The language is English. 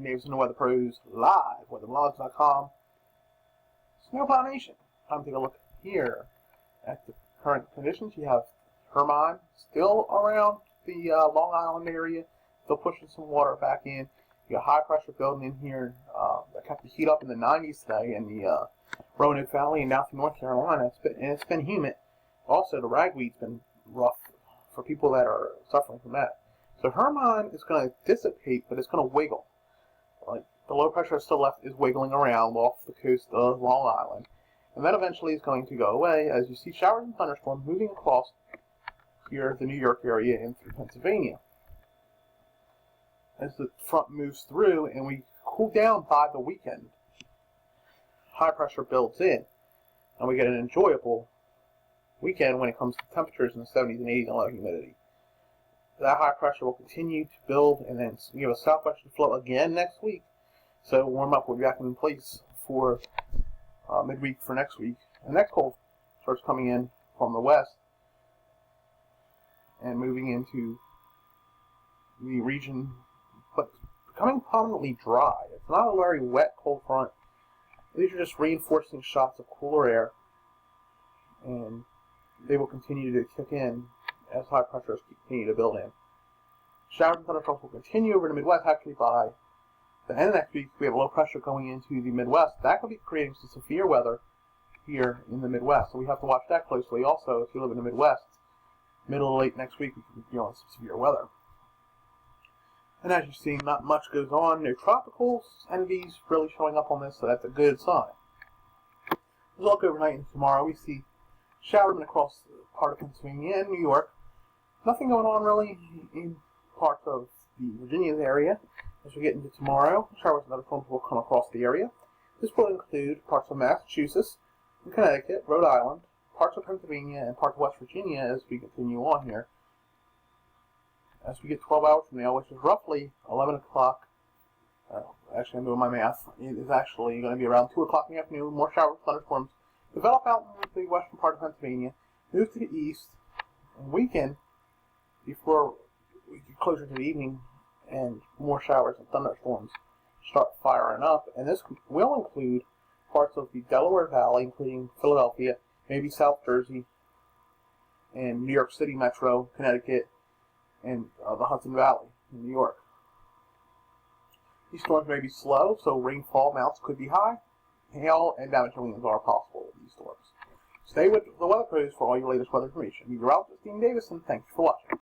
Davison, the Weather Pros, live, weatherblogs.com. Snowplow Nation. Time to take a look here at the current conditions. You have Hermine still around the Long Island area, still pushing some water back in. You got high pressure building in here that kept the heat up in the 90s today in the Roanoke Valley and down through North Carolina. It's been humid. Also, the ragweed's been rough for people that are suffering from that. So Hermine is going to dissipate, but it's going to wiggle. Like the low pressure still left is wiggling around off the coast of Long Island. And that eventually is going to go away as you see showers and thunderstorms moving across here, the New York area, and through Pennsylvania. As the front moves through and we cool down by the weekend, high pressure builds in, and we get an enjoyable weekend when it comes to temperatures in the 70s and 80s and low humidity. That high pressure will continue to build, and then we have a southwestern flow again next week. So warm up will be back in place for midweek for next week. The next cold starts coming in from the west and moving into the region, but becoming prominently dry. It's not a very wet cold front. These are just reinforcing shots of cooler air, and they will continue to kick in as high pressures continue to build in. Showers and thunderstorms will continue over the Midwest. Actually, by the end of next week, we have low pressure going into the Midwest. That could be creating some severe weather here in the Midwest, so we have to watch that closely. Also, if you live in the Midwest, middle to late next week, we could be dealing with some severe weather. And as you see, not much goes on. No tropicals, NVs really showing up on this, so that's a good sign. As we look overnight and tomorrow, we see showers across part of Pennsylvania and New York. Nothing going on really in parts of the Virginia area. As we get into tomorrow, showers and thunderstorms will come across the area. This will include parts of Massachusetts, and Connecticut, Rhode Island, parts of Pennsylvania, and parts of West Virginia as we continue on here. As we get 12 hours from now, which is roughly 11 o'clock, actually I'm doing my math, it is actually going to be around 2 o'clock in the afternoon. More showers and thunderstorms develop out in the western part of Pennsylvania, move to the east, and weekend before we get closer to the evening, and more showers and thunderstorms start firing up. And this will include parts of the Delaware Valley, including Philadelphia, maybe South Jersey, and New York City Metro, Connecticut, and the Hudson Valley in New York. These storms may be slow, so rainfall amounts could be high. Hail and damaging winds are possible with these storms. Stay with the Weather Pros for all your latest weather information. Meteorologist Dean Davison, thanks for watching.